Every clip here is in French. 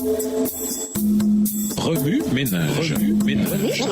Remue ménage. Remue ménage.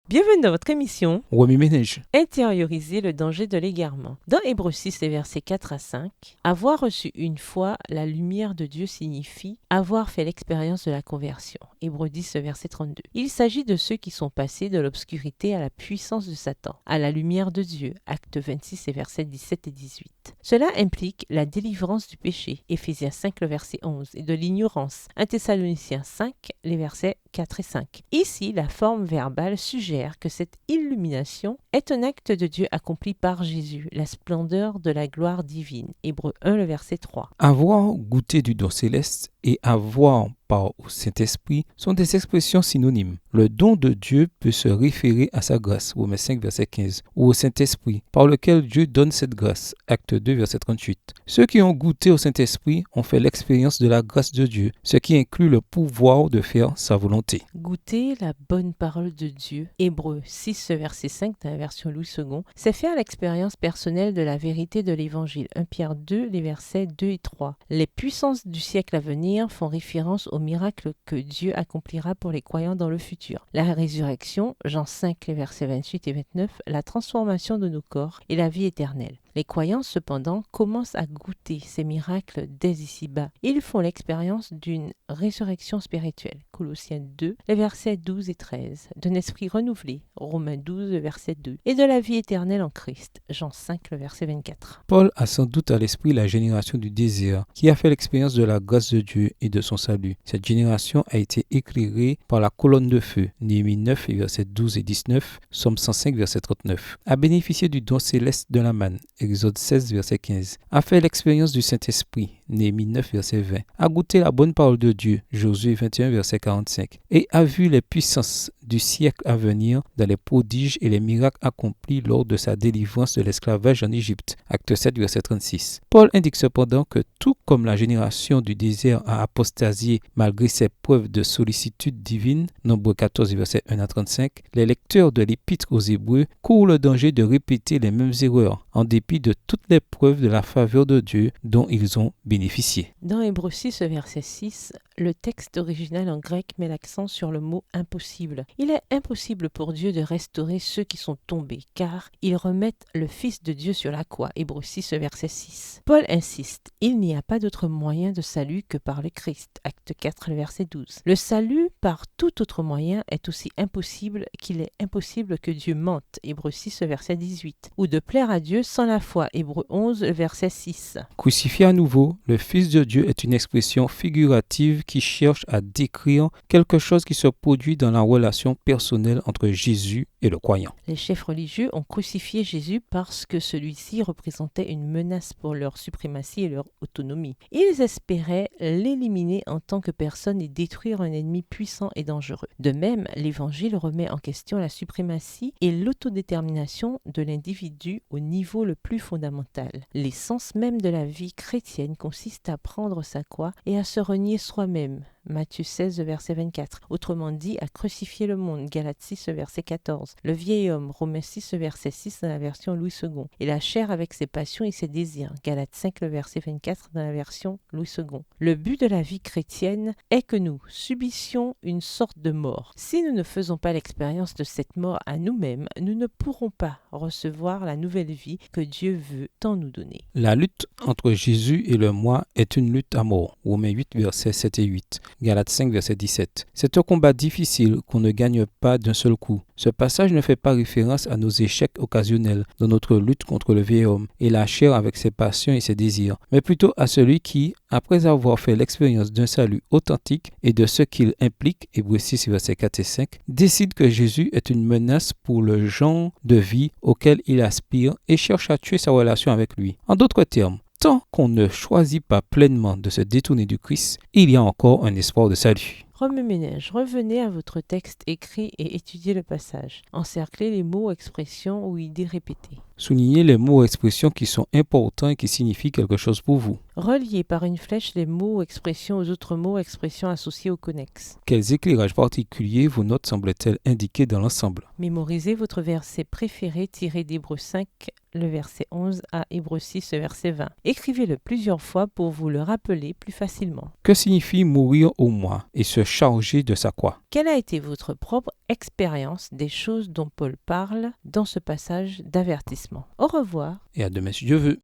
Bienvenue dans votre émission Remue ménage. Intérioriser le danger de l'égarement. Dans Hébreux 6, les versets 4 à 5, avoir reçu une fois la lumière de Dieu signifie avoir fait l'expérience de la conversion. Hébreux 10, verset 32. Il s'agit de ceux qui sont passés de l'obscurité à la puissance de Satan, à la lumière de Dieu. Actes 26, et versets 17 et 18. Cela implique la délivrance du péché. Éphésiens 5, le verset 11, et de l'ignorance. 1 Thessaloniciens 5, les versets 4 et 5. Ici, la forme verbale suggère que cette illumination est un acte de Dieu accompli par Jésus, la splendeur de la gloire divine. Hébreux 1, le verset 3. Avoir goûté du don céleste et avoir part au Saint-Esprit sont des expressions synonymes. Le don de Dieu peut se référer à sa grâce, Romains 5, verset 15, ou au Saint-Esprit, par lequel Dieu donne cette grâce, Acte 2, verset 38. Ceux qui ont goûté au Saint-Esprit ont fait l'expérience de la grâce de Dieu, ce qui inclut le pouvoir de faire sa volonté. Goûter la bonne parole de Dieu, Hébreux 6, verset 5, dans la version Louis II, c'est faire l'expérience personnelle de la vérité de l'Évangile. 1 Pierre 2, les versets 2 et 3. Les puissances du siècle à venir font référence au miracle que Dieu accomplira pour les croyants dans le futur. La résurrection, Jean 5, les versets 28 et 29, la transformation de nos corps et la vie éternelle. Les croyants, cependant, commencent à goûter ces miracles dès ici-bas. Ils font l'expérience d'une résurrection spirituelle. Colossiens 2, les versets 12 et 13. D'un esprit renouvelé. Romains 12, le verset 2. Et de la vie éternelle en Christ. Jean 5, le verset 24. Paul a sans doute à l'esprit la génération du désert qui a fait l'expérience de la grâce de Dieu et de son salut. Cette génération a été éclairée par la colonne de feu. Néhémie 9, versets 12 et 19. Somme 105, verset 39. A bénéficié du don céleste de la manne. Exode 16, verset 15, a fait l'expérience du Saint-Esprit, Néhémie 9, verset 20, a goûté la bonne parole de Dieu, Josué 21, verset 45, et a vu les puissances du siècle à venir dans les prodiges et les miracles accomplis lors de sa délivrance de l'esclavage en Égypte, Acte 7, verset 36. Paul indique cependant que tout comme la génération du désert a apostasié malgré ses preuves de sollicitude divine, Nombre 14, verset 1 à 35, les lecteurs de l'Épître aux Hébreux courent le danger de répéter les mêmes erreurs, en dépit de toutes les preuves de la faveur de Dieu dont ils ont bénéficié. Dans Hébreux 6, verset 6, le texte original en grec met l'accent sur le mot « impossible ». Il est impossible pour Dieu de restaurer ceux qui sont tombés, car ils remettent le Fils de Dieu sur la croix. Hébreux 6, verset 6. Paul insiste, il n'y a pas d'autre moyen de salut que par le Christ. Acte 4, verset 12. Le salut par tout autre moyen est aussi impossible qu'il est impossible que Dieu mente. Hébreux 6, verset 18. Ou de plaire à Dieu sans la foi. Hébreux 11, verset 6. Crucifié à nouveau, le Fils de Dieu est une expression figurative qui cherche à décrire quelque chose qui se produit dans la relation personnelle entre Jésus et le croyant. Les chefs religieux ont crucifié Jésus parce que celui-ci représentait une menace pour leur suprématie et leur autonomie. Ils espéraient l'éliminer en tant que personne et détruire un ennemi puissant et dangereux. De même, l'Évangile remet en question la suprématie et l'autodétermination de l'individu au niveau le plus fondamental. L'essence même de la vie chrétienne consiste à prendre sa croix et à se renier soi-même. Matthieu 16, verset 24. Autrement dit, à crucifier le monde. Galates 6, verset 14. Le vieil homme. Romains 6, verset 6 dans la version Louis II. Et la chair avec ses passions et ses désirs. Galates 5, le verset 24 dans la version Louis II. Le but de la vie chrétienne est que nous subissions une sorte de mort. Si nous ne faisons pas l'expérience de cette mort à nous-mêmes, nous ne pourrons pas recevoir la nouvelle vie que Dieu veut tant nous donner. La lutte entre Jésus et le moi est une lutte à mort. Romains 8, versets 7 et 8. Galates 5, verset 17. C'est un combat difficile qu'on ne gagne pas d'un seul coup. Ce passage ne fait pas référence à nos échecs occasionnels dans notre lutte contre le vieil homme et la chair avec ses passions et ses désirs, mais plutôt à celui qui, après avoir fait l'expérience d'un salut authentique et de ce qu'il implique, Hébreux 6, versets 4 et 5, décide que Jésus est une menace pour le genre de vie auquel il aspire et cherche à tuer sa relation avec lui. En d'autres termes, tant qu'on ne choisit pas pleinement de se détourner du Christ, il y a encore un espoir de salut. Remue-ménage, revenez à votre texte écrit et étudiez le passage. Encerclez les mots, expressions ou idées répétées. Soulignez les mots ou expressions qui sont importants et qui signifient quelque chose pour vous. Reliez par une flèche les mots ou expressions aux autres mots ou expressions associés ou connexes. Quels éclairages particuliers vos notes semblent-elles indiquer dans l'ensemble? Mémorisez votre verset préféré tiré d'Hébreux 5, le verset 11 à Hébreux 6, le verset 20. Écrivez-le plusieurs fois pour vous le rappeler plus facilement. Que signifie mourir au moi et se charger de sa croix? Quelle a été votre propre expérience des choses dont Paul parle dans ce passage d'avertissement? Au revoir. Et à demain si Dieu veut.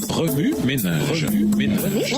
Remue ménage. Remue ménage.